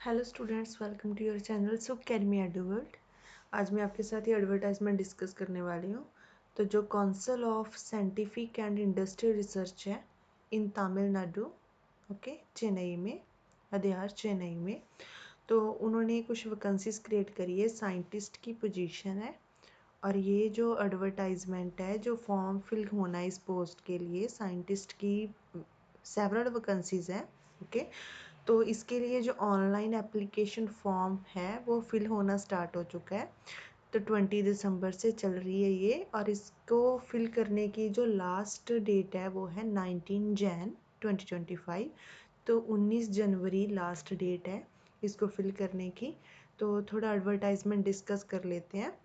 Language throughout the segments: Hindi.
Hello students, welcome to your channel so academy Eduworld. आज मैं आपके साथ ये एडवर्टाइजमेंट डिस्कस करने वाली हूँ। तो जो council of scientific and industrial research है इन तमिलनाडु, ओके, चेन्नई में, अदयार चेन्नई में, तो उन्होंने कुछ वैकेंसीज क्रिएट करी है। साइंटिस्ट की पोजीशन है और ये जो एडवर्टाइजमेंट है, जो फॉर्म फिल होना है इस पोस्ट के लिए, साइंटिस्ट की सेवरल वैकेंसीज हैं, ओके। तो इसके लिए जो ऑनलाइन एप्लीकेशन फॉर्म है वो फिल होना स्टार्ट हो चुका है। तो 20 दिसंबर से चल रही है ये, और इसको फिल करने की जो लास्ट डेट है वो है 19 जैन 2025। तो 19 जनवरी लास्ट डेट है इसको फिल करने की। तो थोड़ा एडवर्टाइजमेंट डिस्कस कर लेते हैं।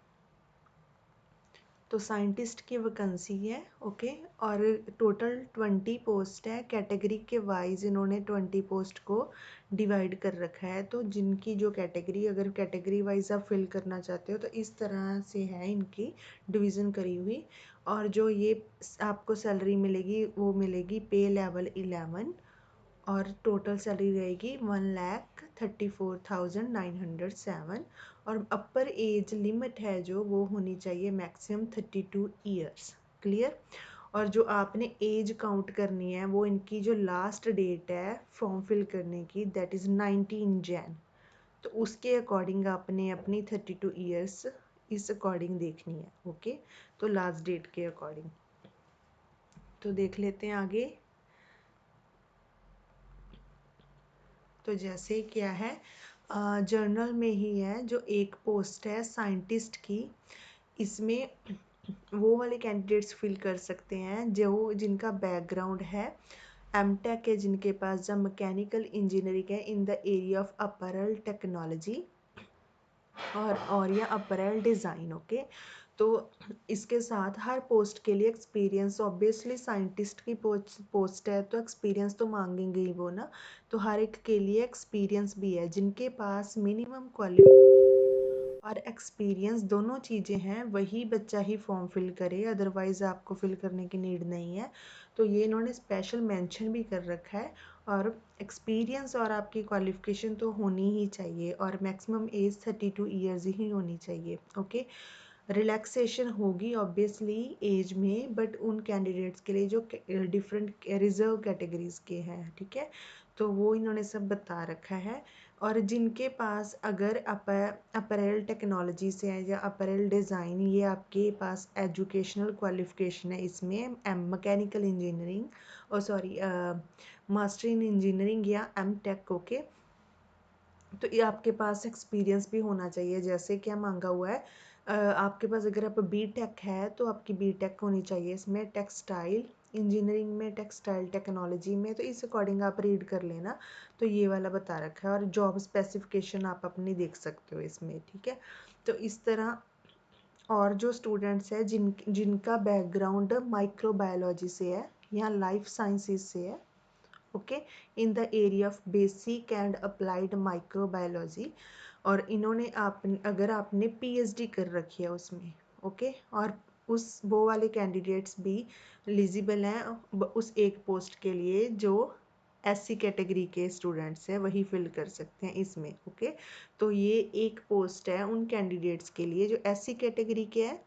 तो साइंटिस्ट की वैकेंसी है, ओके, और टोटल 20 पोस्ट है। कैटेगरी के वाइज इन्होंने 20 पोस्ट को डिवाइड कर रखा है। तो जिनकी जो कैटेगरी, अगर कैटेगरी वाइज आप फिल करना चाहते हो तो इस तरह से है इनकी डिवीज़न करी हुई। और जो ये आपको सैलरी मिलेगी वो मिलेगी पे लेवल 11, और टोटल सैलरी रहेगी 1,34,907। और अपर एज लिमिट है जो वो होनी चाहिए मैक्सिमम 32 ईयर्स। क्लियर। और जो आपने एज काउंट करनी है वो इनकी जो लास्ट डेट है फॉर्म फिल करने की, दैट इज़ 19 जैन। तो उसके अकॉर्डिंग आपने अपनी 32 ईयर्स इस अकॉर्डिंग देखनी है, ओके। तो लास्ट डेट के अकॉर्डिंग तो देख लेते हैं आगे। तो जैसे क्या है, जर्नल में ही है जो एक पोस्ट है साइंटिस्ट की, इसमें वो वाले कैंडिडेट्स फिल कर सकते हैं जो जिनका बैकग्राउंड है एमटेक है, जिनके पास जब मैकेनिकल इंजीनियरिंग है इन the area of apparel technology और या अपैरल डिज़ाइन, ओके। तो इसके साथ हर पोस्ट के लिए एक्सपीरियंस, ऑब्वियसली साइंटिस्ट की पोस्ट है तो एक्सपीरियंस तो मांगेंगे ही वो ना। तो हर एक के लिए एक्सपीरियंस भी है। जिनके पास मिनिमम क्वालिफिकेशन और एक्सपीरियंस दोनों चीज़ें हैं वही बच्चा ही फॉर्म फिल करे, अदरवाइज़ आपको फिल करने की नीड नहीं है। तो ये इन्होंने स्पेशल मेंशन भी कर रखा है। और एक्सपीरियंस और आपकी क्वालिफ़िकेशन तो होनी ही चाहिए, और मैक्सिमम एज 32 ईयर्स ही होनी चाहिए, ओके। रिलैक्सेशन होगी ऑब्वियसली एज में, बट उन कैंडिडेट्स के लिए जो डिफरेंट रिजर्व कैटेगरीज के हैं, ठीक है। तो वो इन्होंने सब बता रखा है। और जिनके पास अगर अपैरल टेक्नोलॉजी से है या अपैरल डिज़ाइन, ये आपके पास एजुकेशनल क्वालिफिकेशन है इसमें मैकेनिकल इंजीनियरिंग और सॉरी मास्टर इन इंजीनियरिंग या एम टेक, ओके। तो ये आपके पास एक्सपीरियंस भी होना चाहिए। जैसे क्या मांगा हुआ है, आपके पास अगर आप बी टेक है तो आपकी बी टेक होनी चाहिए इसमें, टेक्सटाइल इंजीनियरिंग में, टेक्सटाइल टेक्नोलॉजी में। तो इस अकॉर्डिंग आप रीड कर लेना। तो ये वाला बता रखा है, और जॉब स्पेसिफिकेशन आप अपनी देख सकते हो इसमें, ठीक है। तो इस तरह और जो स्टूडेंट्स है जिनका बैकग्राउंड माइक्रोबायोलॉजी से है या लाइफ साइंसेज से है, okay, in the area of basic and applied microbiology, और इन्होंने आप अगर आपने पीएचडी कर रखी है उसमें, ओके, और उस वो वाले कैंडिडेट्स भी एलिजिबल हैं उस एक पोस्ट के लिए जो एससी कैटेगरी के स्टूडेंट्स हैं वही फिल कर सकते हैं इसमें, ओके। तो ये एक पोस्ट है उन कैंडिडेट्स के लिए जो एससी कैटेगरी के हैं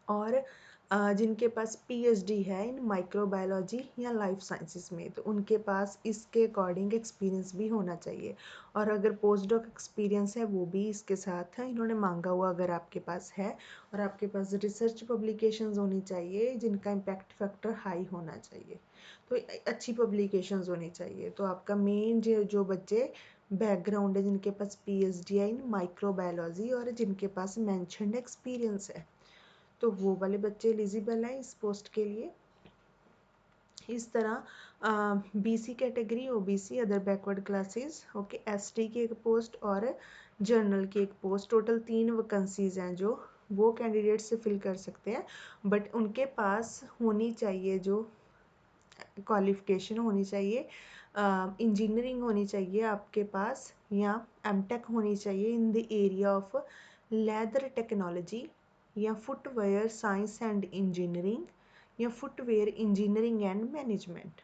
और जिनके पास पीएचडी है इन माइक्रोबायोलॉजी या लाइफ साइंसेस में, तो उनके पास इसके अकॉर्डिंग एक्सपीरियंस भी होना चाहिए। और अगर पोस्ट डॉक एक्सपीरियंस है वो भी इसके साथ है इन्होंने मांगा हुआ, अगर आपके पास है। और आपके पास रिसर्च पब्लिकेशंस होनी चाहिए जिनका इम्पैक्ट फैक्टर हाई होना चाहिए। तो अच्छी पब्लिकेशंस होनी चाहिए। तो आपका मेन जो बच्चे बैकग्राउंड है जिनके पास पीएचडी है इन माइक्रोबायोलॉजी और जिनके पास मैंशनड एक्सपीरियंस है, तो वो वाले बच्चे एलिजिबल हैं इस पोस्ट के लिए। इस तरह BC category, OBC, other backward classes, okay, ST की एक पोस्ट और जर्नल की एक पोस्ट, टोटल 3 वैकेंसीज हैं जो वो कैंडिडेट से फिल कर सकते हैं। बट उनके पास होनी चाहिए जो क्वालिफिकेशन होनी चाहिए, इंजीनियरिंग होनी चाहिए आपके पास, या एमटेक होनी चाहिए in the area of leather technology या फुटवेयर साइंस एंड इंजीनियरिंग या footwear engineering and management,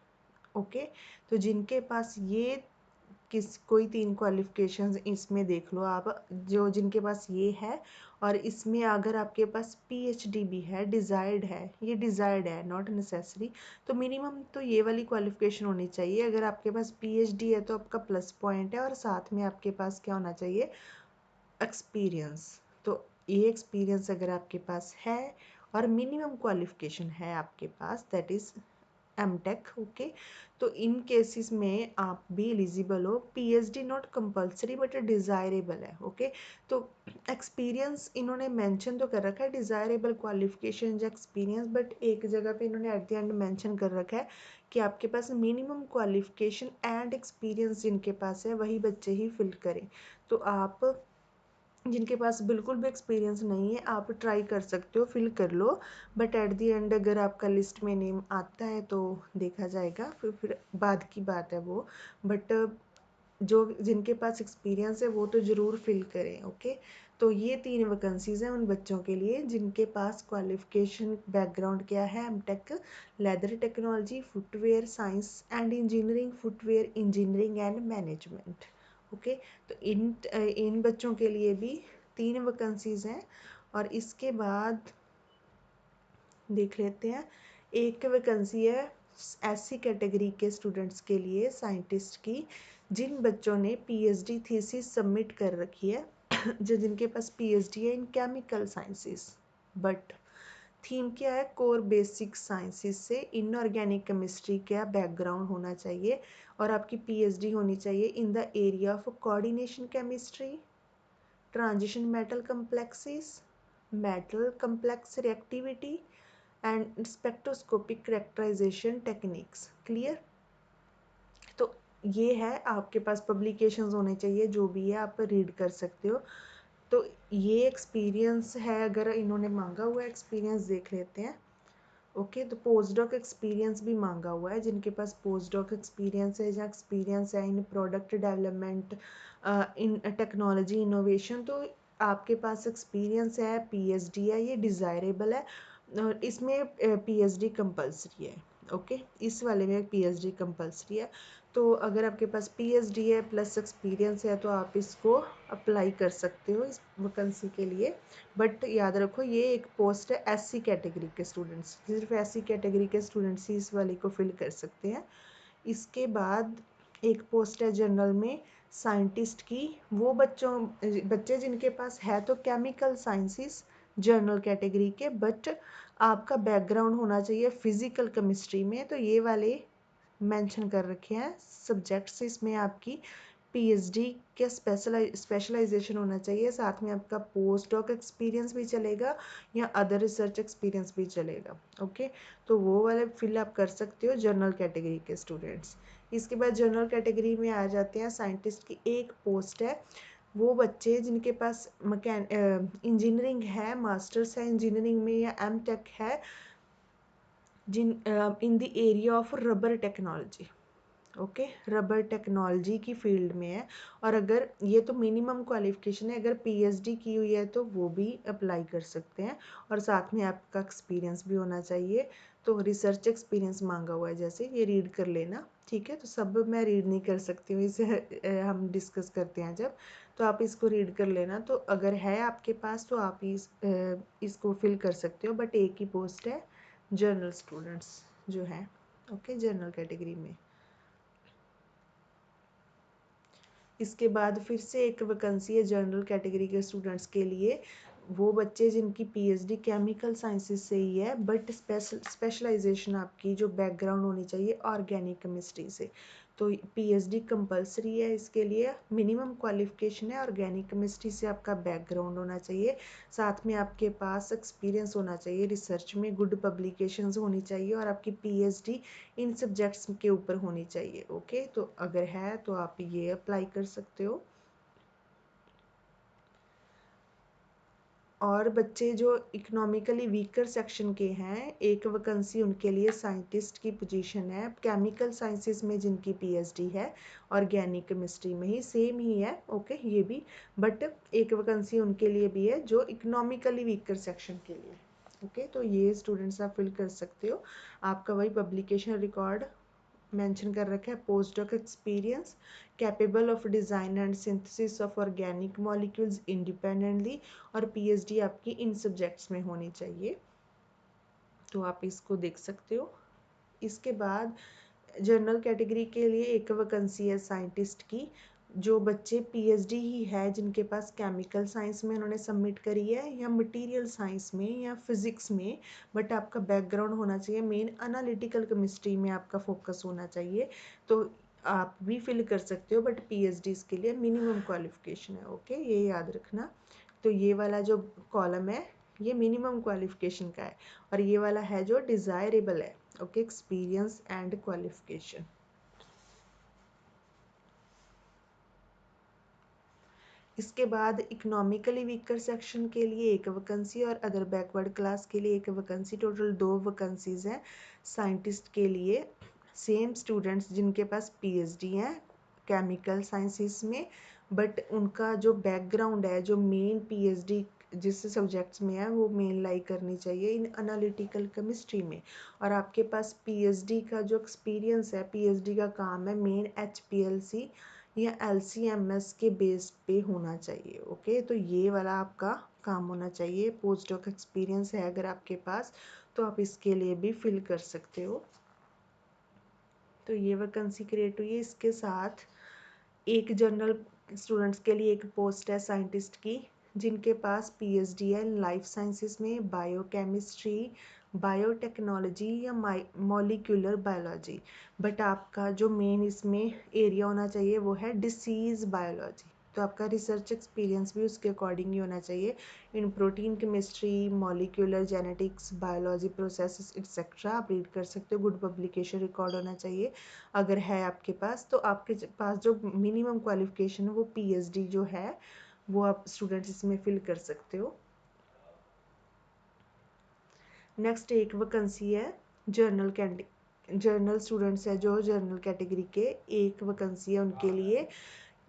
okay. तो जिनके पास ये कोई 3 क्वालिफिकेशंस इसमें देख लो आप, जो जिनके पास ये है, और इसमें अगर आपके पास पीएचडी भी है, डिज़ायर्ड है, ये डिज़ायर्ड है नॉट नेसेसरी, तो मिनिमम तो ये वाली क्वालिफिकेशन होनी चाहिए। अगर आपके पास पीएचडी है तो आपका प्लस पॉइंट है, और साथ में आपके पास क्या होना चाहिए, एक्सपीरियंस। तो ये एक्सपीरियंस अगर आपके पास है और मिनिमम क्वालिफिकेशन है आपके पास, दैट इज़ एमटेक, ओके, तो इन केसेस में आप भी एलिजिबल हो। PhD not compulsory but desirable है, ओके। तो एक्सपीरियंस इन्होंने मेंशन तो कर रखा है, डिज़ायरेबल क्वालिफिकेशन या एक्सपीरियंस, बट एक जगह पे इन्होंने एट द एंड मेंशन कर रखा है कि आपके पास मिनिमम क्वालिफिकेशन एंड एक्सपीरियंस जिनके पास है वही बच्चे ही फिल करें। तो आप जिनके पास बिल्कुल भी एक्सपीरियंस नहीं है, आप ट्राई कर सकते हो, फिल कर लो, बट एट दी एंड अगर आपका लिस्ट में नेम आता है तो देखा जाएगा, फिर बाद की बात है वो। बट जो जिनके पास एक्सपीरियंस है वो तो ज़रूर फिल करें, ओके। तो ये 3 वैकेंसीज़ हैं उन बच्चों के लिए जिनके पास क्वालिफिकेशन बैकग्राउंड क्या है, M Tech, leather technology, footwear science and engineering, footwear engineering and management, okay. तो इन बच्चों के लिए भी 3 वैकेंसीज़ हैं। और इसके बाद देख लेते हैं, एक वैकेंसी है एससी कैटेगरी के स्टूडेंट्स के लिए, साइंटिस्ट की, जिन बच्चों ने पीएचडी थीसिस सबमिट कर रखी है जो जिनके पास पीएचडी है in chemical sciences, but theme क्या है, कोर बेसिक साइंसेस से इनऑर्गेनिक केमिस्ट्री का बैकग्राउंड होना चाहिए, और आपकी पीएचडी होनी चाहिए in the area of coordination chemistry, transition metal complex reactivity and spectroscopic characterisation techniques, clear. तो ये है, आपके पास पब्लिकेशंस होने चाहिए, जो भी है आप रीड कर सकते हो। तो ये एक्सपीरियंस है, अगर इन्होंने मांगा हुआ एक्सपीरियंस देख लेते हैं, ओके। तो पोस्ट डॉक एक्सपीरियंस भी मांगा हुआ है, जिनके पास पोस्ट डॉक एक्सपीरियंस है या एक्सपीरियंस है in product development, in technology innovation, तो आपके पास एक्सपीरियंस है, पीएचडी है, ये डिज़ायरेबल है। और इसमें पीएचडी कंपलसरी है, ओके, इस वाले में पीएचडी कंपलसरी है। तो अगर आपके पास पीएचडी है प्लस एक्सपीरियंस है तो आप इसको अप्लाई कर सकते हो इस वैकेंसी के लिए। बट याद रखो ये एक पोस्ट है एससी कैटेगरी के स्टूडेंट्स, सिर्फ एससी कैटेगरी के स्टूडेंट्स ही इस वाली को फिल कर सकते हैं। इसके बाद एक पोस्ट है जनरल में साइंटिस्ट की, वो बच्चे जिनके पास है तो केमिकल साइंसेस जनरल कैटेगरी के, बट आपका बैकग्राउंड होना चाहिए फिजिकल केमिस्ट्री में, तो ये वाले मेंशन कर रखे हैं सब्जेक्ट्स, इसमें आपकी पीएचडी के स्पेशलाइजेशन होना चाहिए, साथ में आपका पोस्ट डॉक एक्सपीरियंस भी चलेगा या अदर रिसर्च एक्सपीरियंस भी चलेगा, ओके। तो वो वाले फिल आप कर सकते हो जनरल कैटेगरी के स्टूडेंट्स। इसके बाद जनरल कैटेगरी में आ जाते हैं, साइंटिस्ट की एक पोस्ट है, वो बच्चे जिनके पास इंजीनियरिंग है, मास्टर्स है इंजीनियरिंग में या एमटेक है, जिन in the area of rubber technology, okay, rubber technology की फील्ड में है। और अगर ये तो मिनिमम क्वालिफिकेशन है, अगर पीएचडी की हुई है तो वो भी अप्लाई कर सकते हैं, और साथ में आपका एक्सपीरियंस भी होना चाहिए। तो रिसर्च एक्सपीरियंस मांगा हुआ है, जैसे ये रीड कर लेना, ठीक है। तो सब मैं रीड नहीं कर सकती हूँ, इसे हम डिस्कस करते हैं जब, तो आप इसको रीड कर लेना। तो अगर है आपके पास तो आप इसको फिल कर सकते हो, बट एक ही पोस्ट है जनरल स्टूडेंट्स जो है, ओके, जनरल कैटेगरी में। इसके बाद फिर से एक वैकेंसी है जनरल कैटेगरी के स्टूडेंट्स के लिए, वो बच्चे जिनकी पीएचडी केमिकल साइंसेस से ही है, बट स्पेशलाइजेशन आपकी जो बैकग्राउंड होनी चाहिए ऑर्गेनिक केमिस्ट्री से। तो पीएचडी कंपलसरी है इसके लिए, मिनिमम क्वालिफिकेशन है, ऑर्गेनिक केमिस्ट्री से आपका बैकग्राउंड होना चाहिए, साथ में आपके पास एक्सपीरियंस होना चाहिए रिसर्च में, गुड पब्लिकेशंस होनी चाहिए, और आपकी पीएचडी इन सब्जेक्ट्स के ऊपर होनी चाहिए, ओके। तो अगर है तो आप ये अप्लाई कर सकते हो। और बच्चे जो इकोनॉमिकली वीकर सेक्शन के हैं, एक वैकेंसी उनके लिए साइंटिस्ट की पोजीशन है, केमिकल साइंसेस में जिनकी पीएचडी है, ऑर्गेनिक केमिस्ट्री में ही सेम ही है, ओके, ये भी, बट एक वैकेंसी उनके लिए भी है जो इकोनॉमिकली वीकर सेक्शन के लिए, ओके। तो ये स्टूडेंट्स आप फिल कर सकते हो, आपका वही पब्लिकेशन रिकॉर्ड मेंशन कर रखा है post doc experience, capable of design and synthesis of organic molecules independently, और पीएचडी आपकी इन सब्जेक्ट्स में होनी चाहिए। तो आप इसको देख सकते हो। इसके बाद जनरल कैटेगरी के लिए एक वैकेंसी है साइंटिस्ट की। जो बच्चे पीएचडी ही है जिनके पास केमिकल साइंस में उन्होंने सबमिट करी है, या मटेरियल साइंस में, या फिजिक्स में, बट आपका बैकग्राउंड होना चाहिए मेन एनालिटिकल केमिस्ट्री में आपका फोकस होना चाहिए, तो आप भी फिल कर सकते हो, बट पीएचडी के लिए मिनिमम क्वालिफिकेशन है। ओके, ये याद रखना। तो ये वाला जो कॉलम है ये मिनिमम क्वालिफिकेशन का है, और ये वाला है जो डिज़ायरेबल है। Okay, experience and qualification. इसके बाद इकोनॉमिकली वीकर सेक्शन के लिए एक वैकेंसी और अदर बैकवर्ड क्लास के लिए एक वैकेंसी, टोटल 2 वैकेंसीज हैं साइंटिस्ट के लिए। सेम स्टूडेंट्स जिनके पास पीएचडी हैं केमिकल साइंसेस में, बट उनका जो बैकग्राउंड है, जो मेन पीएचडी जिस सब्जेक्ट्स में है वो मेन लाई करनी चाहिए इन एनालिटिकल केमिस्ट्री में। और आपके पास पीएचडी का जो एक्सपीरियंस है, पीएचडी का काम है मेन एचपीएलसी या एलसीएमएस के बेस पे होना चाहिए। ओके, तो ये वाला आपका काम होना चाहिए। पोस्ट डॉक एक्सपीरियंस है अगर आपके पास तो आप इसके लिए भी फिल कर सकते हो। तो ये वैकेंसी क्रिएट हुई है। इसके साथ एक जनरल स्टूडेंट्स के लिए एक पोस्ट है साइंटिस्ट की, जिनके पास पीएचडी है लाइफ साइंसेस में, बायोकेमिस्ट्री, बायोटेक्नोलॉजी या मॉलिक्यूलर बायोलॉजी, बट आपका जो मेन इसमें एरिया होना चाहिए वो है डिसीज़ बायोलॉजी। तो आपका रिसर्च एक्सपीरियंस भी उसके अकॉर्डिंग ही होना चाहिए इन protein chemistry, molecular genetics, biology processes etcetera. आप रीड कर सकते हो। गुड पब्लिकेशन रिकॉर्ड होना चाहिए अगर है आपके पास। तो आपके पास जो मिनिमम क्वालिफिकेशन है वो पीएचडी जो है वो आप स्टूडेंट्स इसमें फिल कर सकते हो। नेक्स्ट एक वैकेंसी है जर्नल स्टूडेंट्स है जो जर्नल कैटेगरी के, एक वैकेंसी है उनके लिए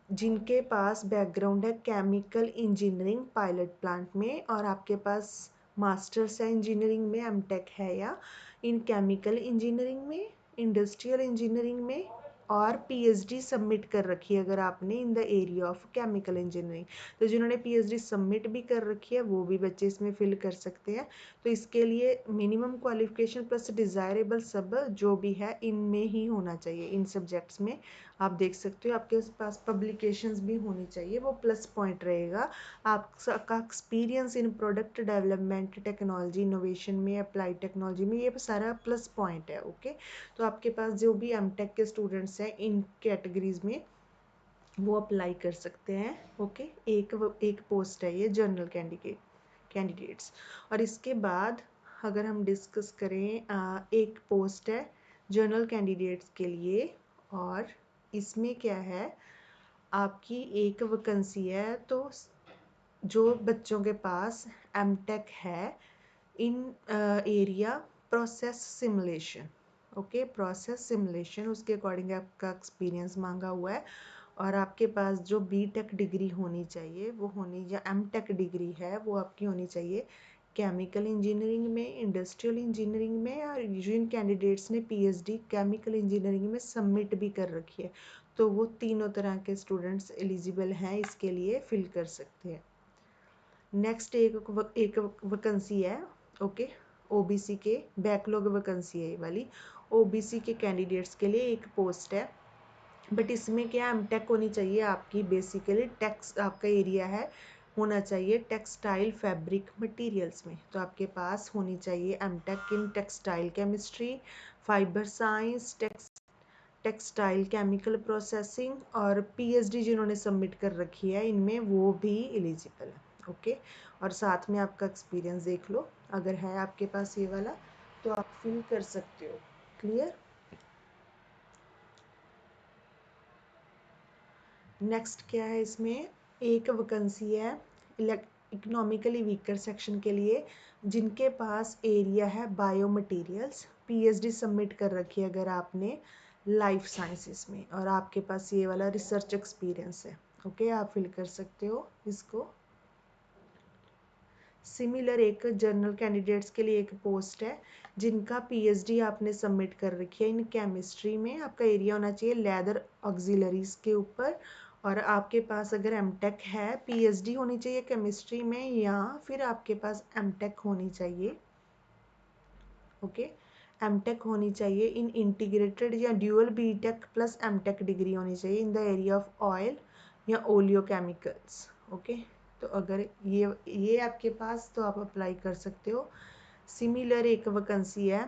जिनके पास बैकग्राउंड है केमिकल इंजीनियरिंग पायलट प्लांट में, और आपके पास मास्टर्स है इंजीनियरिंग में, एमटेक है या इन केमिकल इंजीनियरिंग में, इंडस्ट्रियल इंजीनियरिंग में, और पीएचडी सबमिट कर रखी है अगर आपने इन the area of chemical engineering. तो जिन्होंने पीएचडी सबमिट भी कर रखी है वो भी बच्चे इसमें फिल कर सकते हैं। तो इसके लिए मिनिमम क्वालिफिकेशन प्लस डिज़ायरेबल सब जो भी है इनमें ही होना चाहिए, इन सब्जेक्ट्स में। आप देख सकते हो आपके पास पब्लिकेशंस भी होनी चाहिए, वो प्लस पॉइंट रहेगा। आपका experience in product development, technology innovation में, अप्लाइड टेक्नोलॉजी में, ये सारा प्लस पॉइंट है। ओके, तो आपके पास जो भी एमटेक के स्टूडेंट्स हैं इन कैटेगरीज में वो अप्लाई कर सकते हैं। ओके, एक पोस्ट है ये जनरल कैंडिडेट्स। और इसके बाद अगर हम डिस्कस करें एक पोस्ट है जनरल कैंडिडेट्स के लिए, और इसमें क्या है आपकी एक वैकेंसी है। तो जो बच्चों के पास एमटेक है in area process simulation, okay, process simulation, उसके अकॉर्डिंग आपका एक्सपीरियंस मांगा हुआ है। और आपके पास जो बीटेक डिग्री होनी चाहिए वो होनी, या एमटेक डिग्री है वो आपकी होनी चाहिए केमिकल इंजीनियरिंग में, इंडस्ट्रियल इंजीनियरिंग में, और जिन कैंडिडेट्स ने पीएचडी केमिकल इंजीनियरिंग में सबमिट भी कर रखी है तो वो तीनों तरह के स्टूडेंट्स एलिजिबल हैं, इसके लिए फिल कर सकते हैं। नेक्स्ट एक वैकेंसी है, ओके, ओबीसी के, बैकलॉग वैकेंसी है ये वाली। ओबीसी के कैंडिडेट्स के लिए एक पोस्ट है, बट इसमें क्या एमटेक होनी चाहिए आपकी, बेसिकली टेक्स आपका एरिया है होना चाहिए टेक्सटाइल फैब्रिक मटेरियल्स में। तो आपके पास होनी चाहिए M Tech in textile chemistry, fibre science, textile chemical processing, और पीएचडी जिन्होंने सबमिट कर रखी है इनमें वो भी एलिजिबल है। ओके, और साथ में आपका एक्सपीरियंस देख लो, अगर है आपके पास ये वाला तो आप फिल कर सकते हो। क्लियर। नेक्स्ट क्या है इसमें, एक वैकेंसी है इकोनॉमिकली वीकर सेक्शन के लिए जिनके पास एरिया है बायो मटेरियल्स, पीएचडी सबमिट कर रखी है अगर आपने लाइफ साइंसेस में, और आपके पास ये वाला रिसर्च एक्सपीरियंस है। ओके, आप फिल कर सकते हो इसको। सिमिलर एक जर्नल कैंडिडेट्स के लिए एक पोस्ट है जिनका पीएचडी आपने सबमिट कर रखी है इन केमिस्ट्री में, आपका एरिया होना चाहिए लेदर ऑक्सिलरीज के ऊपर, और आपके पास अगर एमटेक है, पीएचडी होनी चाहिए केमिस्ट्री में, या फिर आपके पास एमटेक होनी चाहिए, ओके, एमटेक होनी चाहिए इन इंटीग्रेटेड या dual B Tech plus M Tech degree होनी चाहिए in the area of oil या ओलियोकेमिकल्स, ओके। तो अगर ये आपके पास, तो आप अप्लाई कर सकते हो। सिमिलर एक वैकेंसी है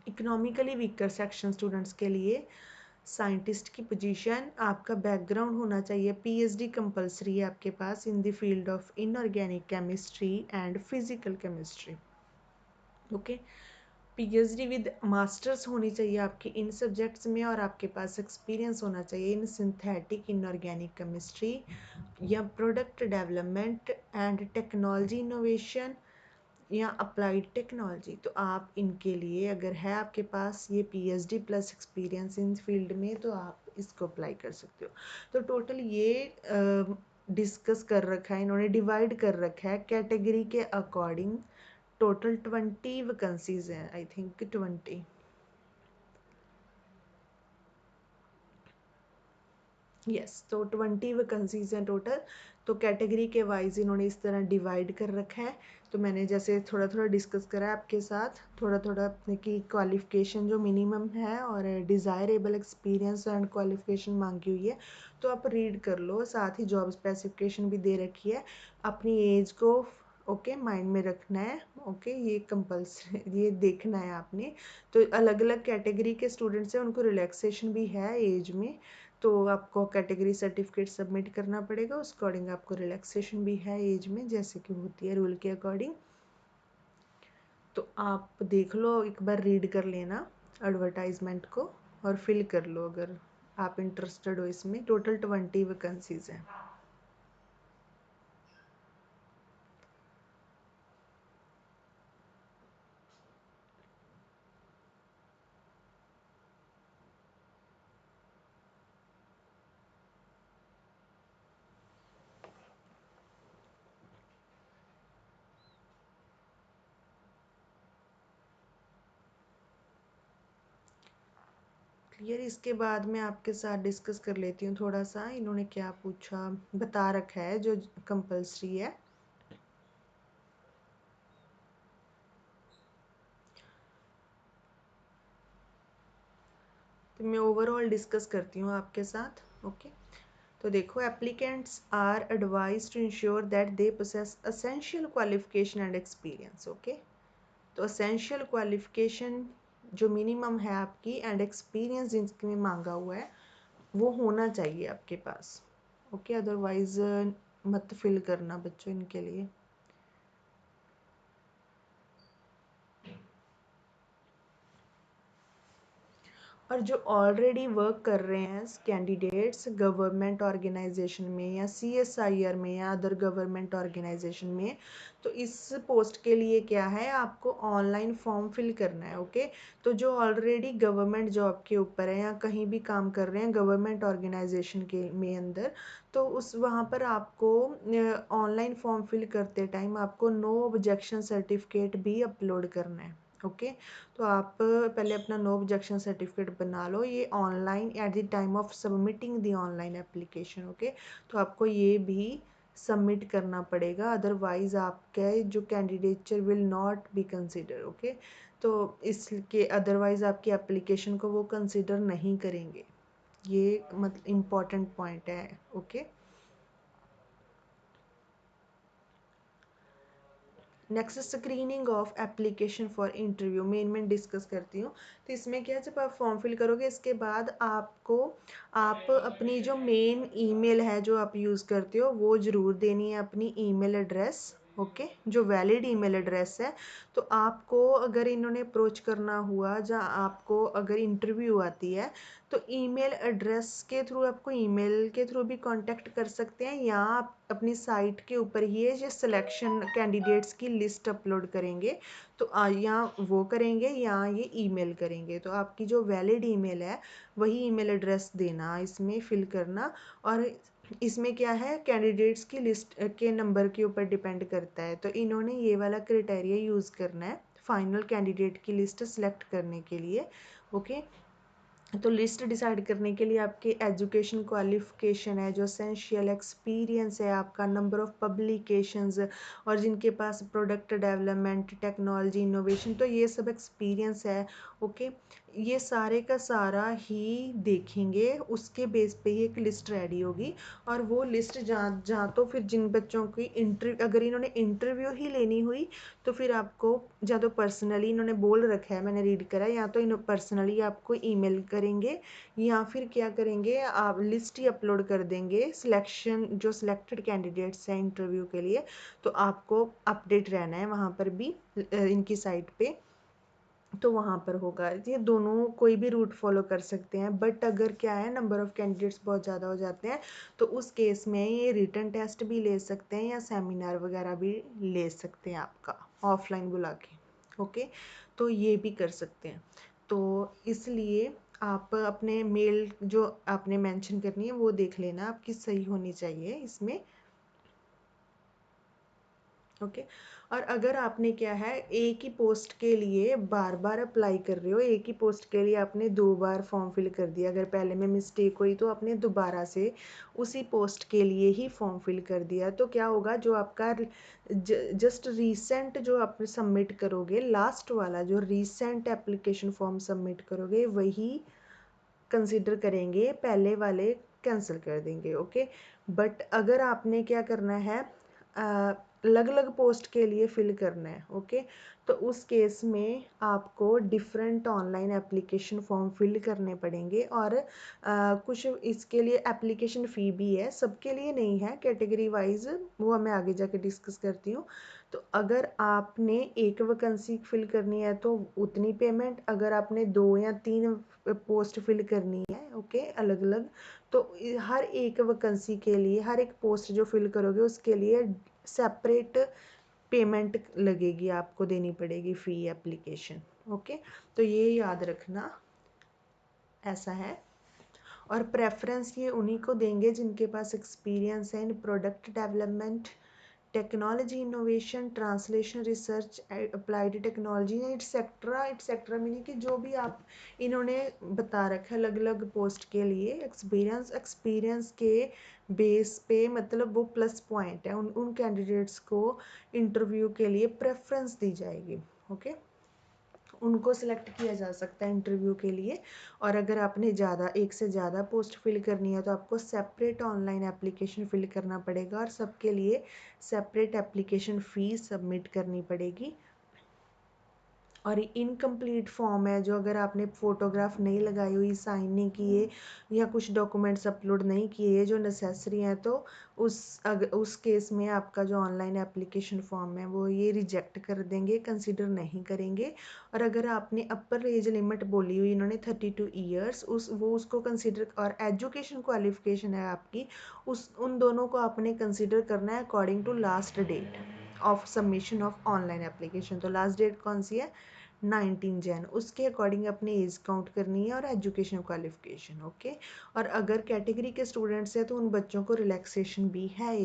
इकोनॉमिकली वीकर सेक्शन स्टूडेंट्स के लिए, साइंटिस्ट की पोजीशन, आपका बैकग्राउंड होना चाहिए, पीएचडी कंपलसरी है आपके पास in the field of inorganic chemistry and physical chemistry, okay. PhD with masters होनी चाहिए आपकी इन सब्जेक्ट्स में, और आपके पास एक्सपीरियंस होना चाहिए इन सिंथेटिक इनऑर्गेनिक केमिस्ट्री या product development and technology innovation या अप्लाइड टेक्नोलॉजी। तो आप इनके लिए अगर है आपके पास ये PhD plus experience in field में, तो आप इसको अप्लाई कर सकते हो। तो टोटल ये डिस्कस कर रखा है इन्होंने, डिवाइड कर रखा है कैटेगरी के अकॉर्डिंग। टोटल 20 वैकेंसीज हैं, आई थिंक 20, यस। तो 20 वैकेंसीज हैं टोटल। तो कैटेगरी के वाइज इन्होंने इस तरह डिवाइड कर रखा है। तो मैंने जैसे थोड़ा थोड़ा डिस्कस करा है आपके साथ, थोड़ा थोड़ा अपने की क्वालिफिकेशन जो मिनिमम है और डिज़ायरेबल एक्सपीरियंस एंड क्वालिफिकेशन मांगी हुई है, तो आप रीड कर लो। साथ ही जॉब स्पेसिफिकेशन भी दे रखी है। अपनी एज को ओके माइंड में रखना है, ओके, ये कंपल्सरी, ये देखना है आपने। तो अलग अलग कैटेगरी के स्टूडेंट्स हैं, उनको रिलैक्सेशन भी है एज में, तो आपको कैटेगरी सर्टिफिकेट सबमिट करना पड़ेगा, उस अकॉर्डिंग आपको रिलैक्सेशन भी है एज में, जैसे कि होती है रूल के अकॉर्डिंग। तो आप देख लो, एक बार रीड कर लेना एडवर्टाइजमेंट को और फिल कर लो अगर आप इंटरेस्टेड हो इसमें। टोटल 20 वैकेंसीज हैं। क्लियर। इसके बाद मैं आपके साथ डिस्कस कर लेती हूँ थोड़ा सा इन्होंने क्या पूछा, बता रखा है जो कंपल्सरी है। तो मैं ओवरऑल डिस्कस करती हूँ आपके साथ, ओके। तो देखो, applicants are advise to ensure that they possess essential qualification and experience, okay. तो असेंशियल क्वालिफिकेशन जो मिनिमम है आपकी एंड एक्सपीरियंस जिसमें मांगा हुआ है वो होना चाहिए आपके पास, ओके। अदरवाइज मत फिल करना बच्चों इनके लिए। और जो ऑलरेडी वर्क कर रहे हैं कैंडिडेट्स गवर्नमेंट ऑर्गेनाइजेशन में या सीएसआईआर में या अदर गवर्नमेंट ऑर्गेनाइजेशन में, तो इस पोस्ट के लिए क्या है, आपको ऑनलाइन फॉर्म फिल करना है, ओके। तो जो ऑलरेडी गवर्नमेंट जॉब के ऊपर है या कहीं भी काम कर रहे हैं गवर्नमेंट ऑर्गेनाइजेशन के में अंदर, तो उस वहाँ पर आपको ऑनलाइन फॉर्म फिल करते टाइम आपको नो ऑब्जेक्शन सर्टिफिकेट भी अपलोड करना है, ओके। तो आप पहले अपना नो ऑब्जेक्शन सर्टिफिकेट बना लो, ये online at the time of submitting the online application, okay. तो आपको ये भी सबमिट करना पड़ेगा, अदरवाइज आपके जो candidature will not be consider, okay. तो इसके अदरवाइज आपकी एप्लीकेशन को वो कंसिडर नहीं करेंगे, ये मतलब इम्पॉर्टेंट पॉइंट है, okay. Next screening of application for interview में डिस्कस करती हूँ। तो इसमें क्या है, जब आप फॉर्म फिल करोगे इसके बाद आपको आप अपनी जो मेन ईमेल है जो आप यूज़ करते हो वो ज़रूर देनी है, अपनी ईमेल एड्रेस, ओके, जो वैलिड ईमेल एड्रेस है। तो आपको अगर इन्होंने अप्रोच करना हुआ या आपको अगर इंटरव्यू आती है, तो ईमेल एड्रेस के थ्रू आपको ईमेल के थ्रू भी कांटेक्ट कर सकते हैं, या आप अपनी साइट के ऊपर ही ये सिलेक्शन कैंडिडेट्स की लिस्ट अपलोड करेंगे, तो या वो करेंगे या ये ईमेल करेंगे। तो आपकी जो वैलिड ईमेल है वही ईमेल एड्रेस देना, इसमें फिल करना। और इसमें क्या है, कैंडिडेट्स की लिस्ट के नंबर के ऊपर डिपेंड करता है। तो इन्होंने ये वाला क्राइटेरिया यूज़ करना है फाइनल कैंडिडेट की लिस्ट सेलेक्ट करने के लिए। ओके, तो लिस्ट डिसाइड करने के लिए आपके एजुकेशन क्वालिफिकेशन है, जो एसेंशियल एक्सपीरियंस है आपका, नंबर ऑफ पब्लिकेशंस, और जिनके पास प्रोडक्ट डेवलपमेंट, टेक्नोलॉजी, इनोवेशन, तो ये सब एक्सपीरियंस है। ओके, ये सारे का सारा ही देखेंगे, उसके बेस पे ही एक लिस्ट रेडी होगी। और वो लिस्ट जहाँ जहाँ तो फिर जिन बच्चों की इंटरव्यू, अगर इन्होंने इंटरव्यू ही लेनी हुई तो फिर आपको या तो पर्सनली, इन्होंने बोल रखा है मैंने रीड करा, या तो इन पर्सनली आपको ईमेल करेंगे, या फिर क्या करेंगे, आप लिस्ट ही अपलोड कर देंगे, सिलेक्शन जो सिलेक्टेड कैंडिडेट्स हैं इंटरव्यू के लिए, तो आपको अपडेट रहना है वहाँ पर भी इनकी साइट पे, तो वहाँ पर होगा। ये दोनों कोई भी रूट फॉलो कर सकते हैं, बट अगर क्या है, नंबर ऑफ़ कैंडिडेट्स बहुत ज़्यादा हो जाते हैं तो उस केस में ये रिटन टेस्ट भी ले सकते हैं या सेमिनार वगैरह भी ले सकते हैं आपका ऑफलाइन बुला के। ओके, तो ये भी कर सकते हैं। तो इसलिए आप अपने मेल जो आपने मेंशन करनी है वो देख लेना, आपकी सही होनी चाहिए इसमें। ओके, और अगर आपने क्या है, एक ही पोस्ट के लिए बार बार अप्लाई कर रहे हो, एक ही पोस्ट के लिए आपने 2 बार फॉर्म फिल कर दिया, अगर पहले में मिस्टेक हुई तो आपने दोबारा से उसी पोस्ट के लिए ही फॉर्म फिल कर दिया, तो क्या होगा, जो आपका जस्ट रीसेंट जो आप सबमिट करोगे, लास्ट वाला जो रीसेंट एप्लीकेशन फॉर्म सबमिट करोगे वही कंसिडर करेंगे, पहले वाले कैंसिल कर देंगे। ओके, बट अगर आपने क्या करना है, अलग अलग पोस्ट के लिए फिल करना है, ओके, तो उस केस में आपको different online application form fill करने पड़ेंगे, और कुछ इसके लिए एप्लीकेशन फ़ी भी है, सबके लिए नहीं है, कैटेगरी वाइज, वो मैं आगे जाके डिस्कस करती हूँ। तो अगर आपने एक वैकेंसी फिल करनी है तो उतनी पेमेंट, अगर आपने 2 या 3 पोस्ट फिल करनी है, ओके, अलग अलग, तो हर एक वैकेंसी के लिए, हर एक पोस्ट जो फिल करोगे उसके लिए सेपरेट पेमेंट लगेगी, आपको देनी पड़ेगी फ़ी एप्लीकेशन। ओके, तो ये याद रखना, ऐसा है। और प्रेफरेंस ये उन्हीं को देंगे जिनके पास एक्सपीरियंस है in product development, technology, innovation, translation, research, applied technology, etcetera meaning कि जो भी आप इन्होंने बता रखा है अलग अलग पोस्ट के लिए, एक्सपीरियंस के बेस पे, मतलब वो प्लस पॉइंट है, उन कैंडिडेट्स को इंटरव्यू के लिए प्रेफरेंस दी जाएगी। ओके, उनको सिलेक्ट किया जा सकता है इंटरव्यू के लिए। और अगर आपने एक से ज़्यादा पोस्ट फिल करनी है तो आपको सेपरेट ऑनलाइन एप्लीकेशन फिल करना पड़ेगा, और सबके लिए सेपरेट एप्लीकेशन फ़ी सबमिट करनी पड़ेगी। और इनकम्प्लीट फॉर्म है जो, अगर आपने फ़ोटोग्राफ नहीं लगाई हुई, साइन नहीं किए, या कुछ डॉक्यूमेंट्स अपलोड नहीं किए जो नेसेसरी हैं, तो उस केस में आपका जो ऑनलाइन एप्लीकेशन फॉर्म है वो ये रिजेक्ट कर देंगे, कंसिडर नहीं करेंगे। और अगर आपने अपर एज लिमिट बोली हुई इन्होंने 32 ईयर्स, उसको कंसिडर, और एजुकेशन क्वालिफिकेशन है आपकी, उन दोनों को आपने कंसिडर करना है according to last date of submission of online application. तो लास्ट डेट कौन सी है, 19 जन, उसके अकॉर्डिंग अपनी एज काउंट करनी है, और एजुकेशन क्वालिफिकेशन। ओके, और अगर कैटेगरी के स्टूडेंट्स हैं तो उन बच्चों को रिलैक्सेशन भी है,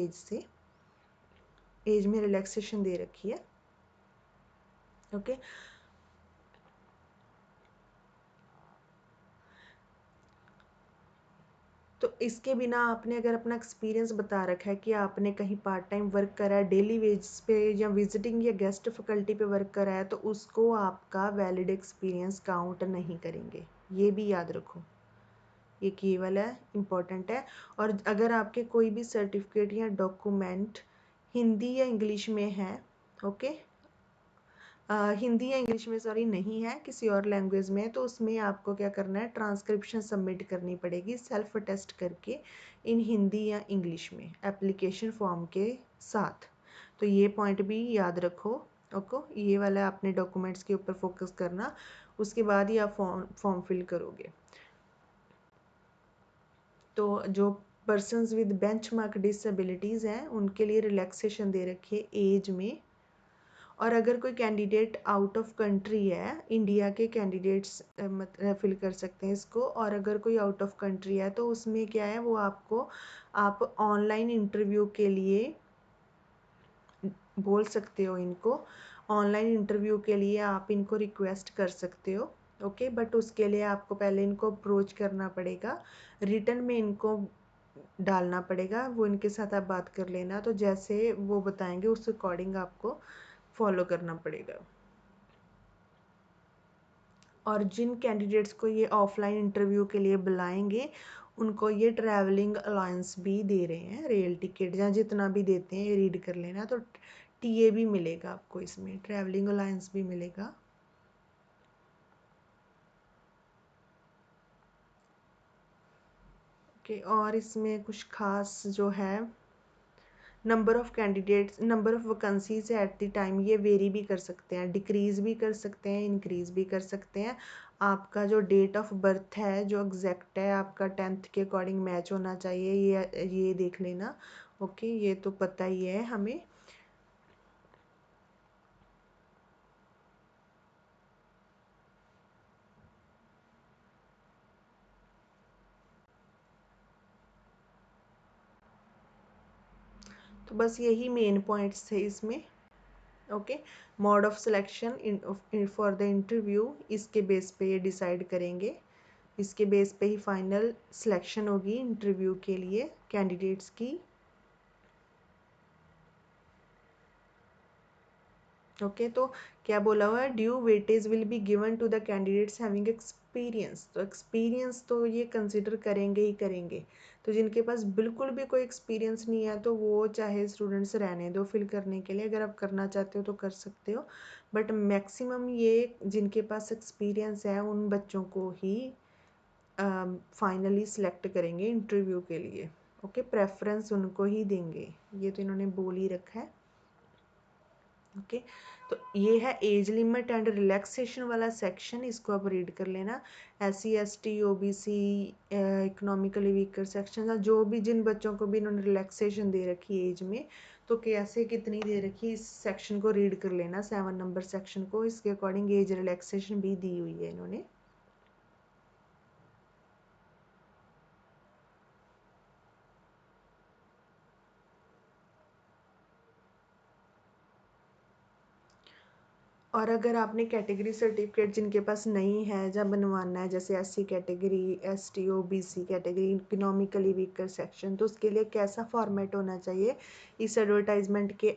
एज में रिलैक्सेशन दे रखी है। ओके, तो इसके बिना आपने अगर अपना एक्सपीरियंस बता रखा है कि आपने कहीं पार्ट टाइम वर्क करा है, डेली वेजेस पे या विजिटिंग या गेस्ट फैकल्टी पे वर्क करा है, तो उसको आपका वैलिड एक्सपीरियंस काउंट नहीं करेंगे, ये भी याद रखो, ये केवल है, इम्पॉर्टेंट है। और अगर आपके कोई भी सर्टिफिकेट या डॉक्यूमेंट हिंदी या इंग्लिश में है, ओके, हिंदी या इंग्लिश में सॉरी नहीं है, किसी और लैंग्वेज में है, तो उसमें आपको क्या करना है, ट्रांसक्रिप्शन सबमिट करनी पड़ेगी सेल्फ टेस्ट करके, इन हिंदी या इंग्लिश में एप्लीकेशन फॉर्म के साथ। तो ये पॉइंट भी याद रखो। ओके, ये वाला आपने डॉक्यूमेंट्स के ऊपर फोकस करना, उसके बाद ही आप फॉर्म फिल करोगे। तो जो पर्सन्स विद बेंचमार्क डिसेबिलिटीज़ हैं उनके लिए रिलैक्सेशन दे रखी है एज में, और अगर कोई कैंडिडेट आउट ऑफ कंट्री है, इंडिया के कैंडिडेट्स मतलब फिल कर सकते हैं इसको, और अगर कोई आउट ऑफ कंट्री है तो उसमें क्या है, वो आपको आप ऑनलाइन इंटरव्यू के लिए बोल सकते हो इनको, ऑनलाइन इंटरव्यू के लिए आप इनको रिक्वेस्ट कर सकते हो। ओके, बट उसके लिए आपको पहले इनको अप्रोच करना पड़ेगा, रिटर्न में इनको डालना पड़ेगा, वो इनके साथ आप बात कर लेना, तो जैसे वो बताएंगे उस अकॉर्डिंग आपको फॉलो करना पड़ेगा। और जिन कैंडिडेट्स को ये ऑफलाइन इंटरव्यू के लिए बुलाएंगे उनको ये ट्रैवलिंग अलाउंस भी दे रहे हैं, रेल टिकट या जितना भी देते हैं ये रीड कर लेना, तो टीए भी मिलेगा आपको, इसमें ट्रैवलिंग अलाउंस भी मिलेगा। ओके, और इसमें कुछ खास जो है, number of candidates, number of vacancies at the time ये वेरी भी कर सकते हैं, डिक्रीज़ भी कर सकते हैं, इंक्रीज़ भी कर सकते हैं। आपका जो डेट ऑफ बर्थ है जो एग्जैक्ट है आपका 10th के अकॉर्डिंग मैच होना चाहिए, ये देख लेना। ओके, ये तो पता ही है हमें। तो बस यही मेन पॉइंट्स थे इसमें। Okay, mode of selection in for the interview, इसके बेस पे ये डिसाइड करेंगे, इसके बेस पे ही फाइनल सिलेक्शन होगी इंटरव्यू के लिए कैंडिडेट्स की। ओके, तो क्या बोला हुआ है, due weightage will be given to the candidates having experience, तो एक्सपीरियंस तो ये कंसिडर करेंगे ही करेंगे। तो जिनके पास बिल्कुल भी कोई एक्सपीरियंस नहीं है तो वो चाहे स्टूडेंट्स रहने दो फिल करने के लिए, अगर आप करना चाहते हो तो कर सकते हो, बट मैक्सिमम ये जिनके पास एक्सपीरियंस है उन बच्चों को ही फाइनली सिलेक्ट करेंगे इंटरव्यू के लिए। ओके, प्रेफरेंस उनको ही देंगे, ये तो इन्होंने बोल ही रखा है। ओके, तो ये है एज लिमिट एंड रिलैक्सेशन वाला सेक्शन, इसको आप रीड कर लेना। SC ST OBC economically weaker section, जो भी जिन बच्चों को भी इन्होंने रिलैक्सेशन दे रखी एज में, तो कैसे कितनी दे रखी इस सेक्शन को रीड कर लेना, 7 नंबर सेक्शन को, इसके अकॉर्डिंग एज रिलैक्सेशन भी दी हुई है इन्होंने। और अगर आपने कैटेगरी सर्टिफिकेट जिनके पास नहीं है जब बनवाना है, जैसे SC category, ST OBC category, economically weaker section, तो उसके लिए कैसा फॉर्मेट होना चाहिए, इस एडवर्टाइजमेंट के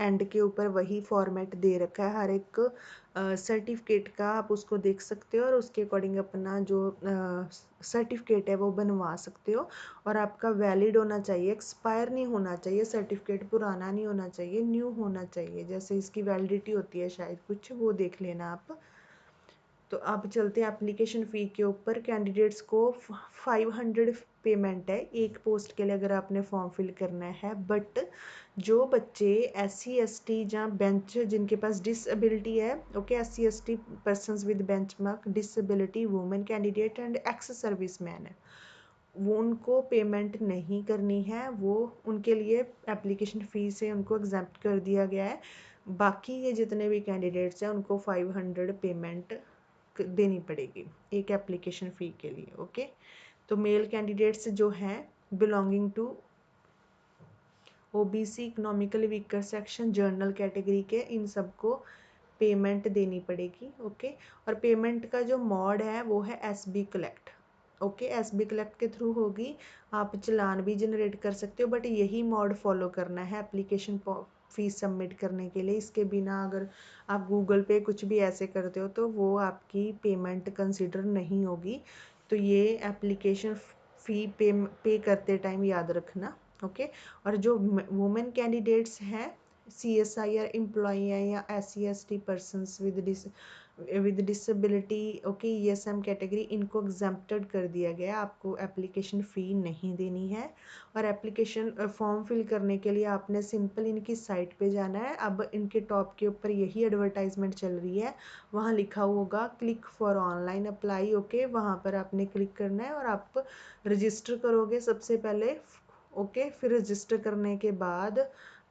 एंड के ऊपर वही फॉर्मेट दे रखा है हर एक सर्टिफिकेट का, आप उसको देख सकते हो और उसके अकॉर्डिंग अपना जो सर्टिफिकेट है वो बनवा सकते हो। और आपका वैलिड होना चाहिए, एक्सपायर नहीं होना चाहिए सर्टिफिकेट, पुराना नहीं होना चाहिए, न्यू होना चाहिए, जैसे इसकी वैलिडिटी होती है शायद कुछ, वो देख लेना आप। तो अब चलते हैं एप्लीकेशन फ़ी के ऊपर। कैंडिडेट्स को 500 पेमेंट है एक पोस्ट के लिए अगर आपने फॉर्म फिल करना है, बट जो बच्चे SC ST या बेंच जिनके पास डिसेबिलिटी है, okay, SC ST persons with bench mark disability, women candidate and ex service man है, वो उनको पेमेंट नहीं करनी है, वो उनके लिए एप्लीकेशन फ़ी से उनको एग्जम्प्ट कर दिया गया है। बाकी ये जितने भी कैंडिडेट्स हैं उनको 500 पेमेंट देनी पड़ेगी एक एप्लीकेशन फ़ी के लिए। ओके, तो मेल कैंडिडेट्स जो हैं belonging to OBC, economically weaker section, general category के, इन सबको पेमेंट देनी पड़ेगी। ओके, और पेमेंट का जो मोड है वो है SB collect. Okay, SB collect के थ्रू होगी, आप चलान भी जनरेट कर सकते हो, बट यही मोड फॉलो करना है एप्लीकेशन फीस सबमिट करने के लिए। इसके बिना अगर आप गूगल पे कुछ भी ऐसे करते हो तो वो आपकी पेमेंट कंसिडर नहीं होगी, तो ये एप्लीकेशन फ़ी पे करते टाइम याद रखना। ओके, और जो वुमेन कैंडिडेट्स हैं, CSIR एम्प्लॉई हैं या SC ST persons with disability, okay, ESM category, इनको एग्जम्प्टेड कर दिया गया, आपको एप्लीकेशन फ़ी नहीं देनी है। और एप्लीकेशन फॉर्म फिल करने के लिए आपने सिंपल इनकी साइट पे जाना है। अब इनके टॉप के ऊपर यही एडवर्टाइजमेंट चल रही है, वहाँ लिखा होगा click for online apply. Okay, वहाँ पर आपने क्लिक करना है और आप रजिस्टर करोगे सबसे पहले। ओके, फिर रजिस्टर करने के बाद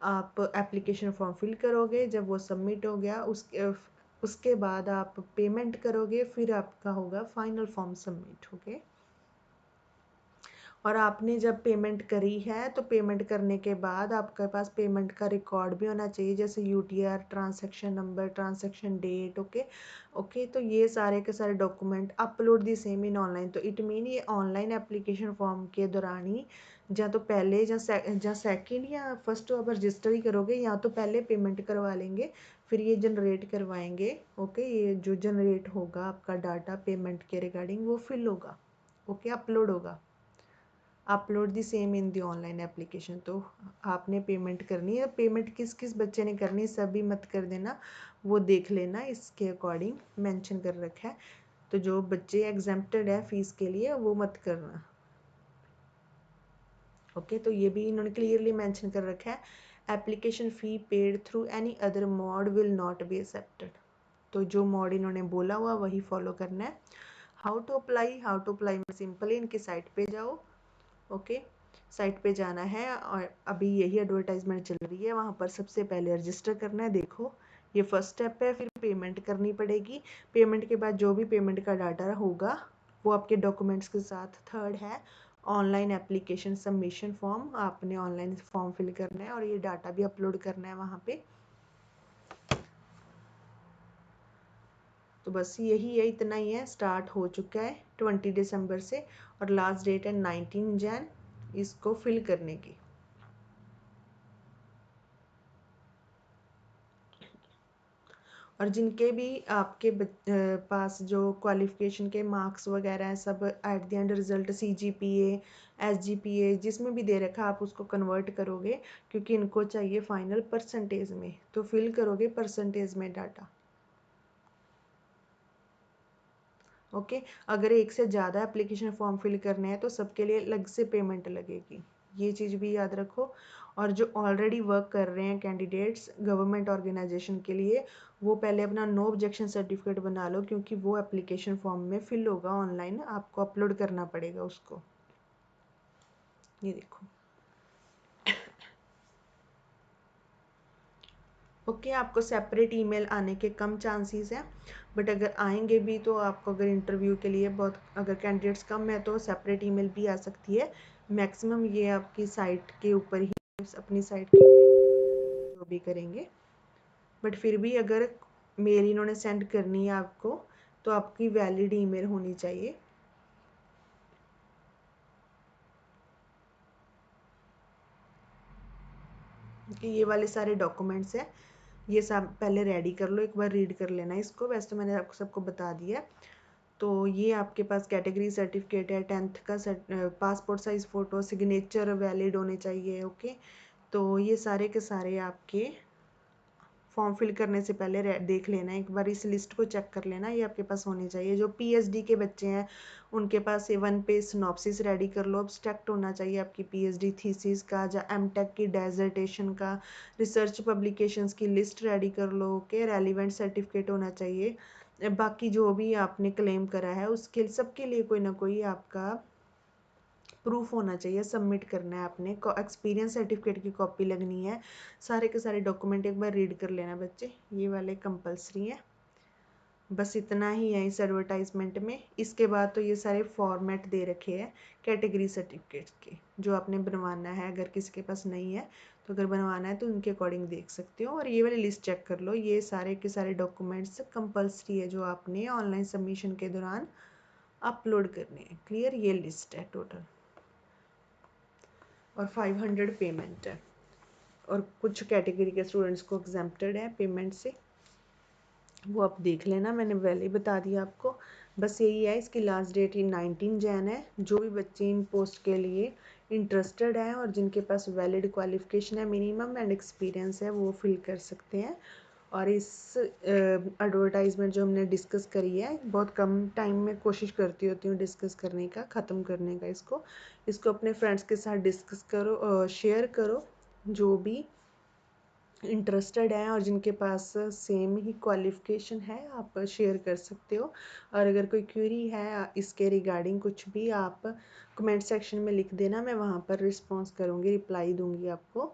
आप एप्लीकेशन फॉर्म फिल करोगे, जब वो सबमिट हो गया उसके बाद आप पेमेंट करोगे, फिर आपका होगा फाइनल फॉर्म सबमिट। ओके, और आपने जब पेमेंट करी है तो पेमेंट करने के बाद आपके पास पेमेंट का रिकॉर्ड भी होना चाहिए, जैसे UTR, transaction number, transaction date. Okay okay, तो ये सारे के सारे document upload the same in online. तो इट मीन ये ऑनलाइन एप्लीकेशन फॉर्म के दौरान ही, या तो पहले या सेकंड या फर्स्ट आप रजिस्टर ही करोगे, या तो पहले पेमेंट करवा लेंगे फिर ये जनरेट करवाएंगे। ओके, ये जो जनरेट होगा आपका डाटा पेमेंट के रिगार्डिंग वो फिल होगा। ओके, अपलोड होगा, upload the same in the online application. तो आपने पेमेंट करनी है, पेमेंट किस किस बच्चे ने करनी है सभी मत कर देना, वो देख लेना, इसके अकॉर्डिंग मेंशन कर रखा है। तो जो बच्चे एग्जेम्प्टेड है फीस के लिए वो मत करना। ओके, तो ये भी इन्होंने क्लियरली मेंशन कर रखा है, application fee paid through any other mode will not be accepted. तो जो मोड इन्होंने बोला हुआ वही फॉलो करना है। हाउ टू अप्लाई में सिंपली इनकी साइट पे जाओ। ओके, साइट पे जाना है और अभी यही एडवर्टाइजमेंट चल रही है, वहाँ पर सबसे पहले रजिस्टर करना है। देखो ये फर्स्ट स्टेप है, फिर पेमेंट करनी पड़ेगी। पेमेंट के बाद जो भी पेमेंट का डाटा होगा वो आपके डॉक्यूमेंट्स के साथ। थर्ड है ऑनलाइन एप्लीकेशन सबमिशन फॉर्म, आपने ऑनलाइन फॉर्म फिल करना है और ये डाटा भी अपलोड करना है वहाँ पे। तो बस यही है, इतना ही है। स्टार्ट हो चुका है 20 दिसंबर से और लास्ट डेट है 19 जैन इसको फिल करने की। और जिनके भी आपके पास जो क्वालिफिकेशन के मार्क्स वगैरह हैं सब at the end result CGPA SGPA जिसमें भी दे रखा आप उसको कन्वर्ट करोगे, क्योंकि इनको चाहिए फाइनल परसेंटेज में, तो फिल करोगे परसेंटेज में डाटा। ओके, अगर एक से ज़्यादा एप्लीकेशन फॉर्म फिल करने हैं तो सबके लिए अलग से पेमेंट लगेगी, ये चीज़ भी याद रखो। और जो ऑलरेडी वर्क कर रहे हैं कैंडिडेट्स गवर्नमेंट ऑर्गेनाइजेशन के लिए, वो पहले अपना नो ऑब्जेक्शन सर्टिफिकेट बना लो, क्योंकि वो एप्लीकेशन फॉर्म में फिल होगा ऑनलाइन, आपको अपलोड करना पड़ेगा उसको। ये देखो। ओके, आपको सेपरेट ईमेल आने के कम चांसेस हैं, बट अगर आएंगे भी तो आपको, अगर इंटरव्यू के लिए बहुत अगर कैंडिडेट्स कम है तो सेपरेट ईमेल भी आ सकती है। मैक्सिमम ये आपकी साइट के ऊपर ही, अपनी साइट के जो भी करेंगे, बट फिर भी अगर मेल इन्होंने सेंड करनी है आपको तो आपकी वैलिड ईमेल होनी चाहिए। कि ये वाले सारे डॉक्यूमेंट्स हैं, ये सब पहले रेडी कर लो, एक बार रीड कर लेना इसको, वैसे तो मैंने आपको सबको बता दिया। तो ये आपके पास कैटेगरी सर्टिफिकेट है, 10th का passport size photo, signature valid होने चाहिए। ओके, तो ये सारे के सारे आपके फॉर्म फिल करने से पहले देख लेना, एक बार इस लिस्ट को चेक कर लेना, ये आपके पास होनी चाहिए। जो PhD के बच्चे हैं उनके पास ये 1 पेज सिनॉप्सिस रेडी कर लो, अब्स्ट्रैक्ट होना चाहिए आपकी PhD थीसिस का, या MTech की डेजर्टेशन का, रिसर्च पब्लिकेशंस की लिस्ट रेडी कर लो। ओके, रेलिवेंट सर्टिफिकेट होना चाहिए। बाकी जो भी आपने क्लेम करा है उसके सबके लिए कोई ना कोई आपका प्रूफ होना चाहिए, सबमिट करना है आपने। एक्सपीरियंस सर्टिफिकेट की कॉपी लगनी है। सारे के सारे डॉक्यूमेंट एक बार रीड कर लेना बच्चे, ये वाले कंपलसरी हैं। बस इतना ही है इस एडवर्टाइजमेंट में। इसके बाद तो ये सारे फॉर्मेट दे रखे हैं कैटेगरी सर्टिफिकेट के, जो आपने बनवाना है। अगर किसी के पास नहीं है तो अगर बनवाना है तो उनके अकॉर्डिंग देख सकते हो। और ये वाली लिस्ट चेक कर लो, ये सारे के सारे डॉक्यूमेंट्स कंपलसरी है जो आपने ऑनलाइन सबमिशन के दौरान अपलोड करने हैं। क्लियर, ये लिस्ट है टोटल, और 500 पेमेंट है। और कुछ कैटेगरी के स्टूडेंट्स को एग्जेम्प्टेड है पेमेंट से, वो आप देख लेना, मैंने पहले ही बता दिया आपको। बस यही है, इसकी लास्ट डेट ही 19 जैन है। जो भी बच्चे इन पोस्ट के लिए इंटरेस्टेड हैं और जिनके पास वैलिड क्वालिफिकेशन है मिनिमम एंड एक्सपीरियंस है वो फिल कर सकते हैं। और इस एडवर्टाइजमेंट जो हमने डिस्कस करी है, बहुत कम टाइम में कोशिश करती होती हूँ डिस्कस करने का, ख़त्म करने का। इसको अपने फ्रेंड्स के साथ डिस्कस करो, शेयर करो, जो भी इंटरेस्टेड हैं और जिनके पास सेम ही क्वालिफिकेशन है आप शेयर कर सकते हो। और अगर कोई क्वेरी है इसके रिगार्डिंग कुछ भी, आप कमेंट सेक्शन में लिख देना, मैं वहाँ पर रिस्पॉन्स करूँगी, रिप्लाई दूँगी आपको।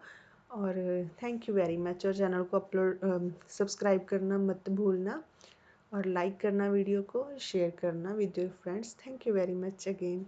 और थैंक यू वेरी मच। और चैनल को अपलोड सब्सक्राइब करना मत भूलना, और लाइक करना वीडियो को, शेयर करना with your friends. Thank you very much again.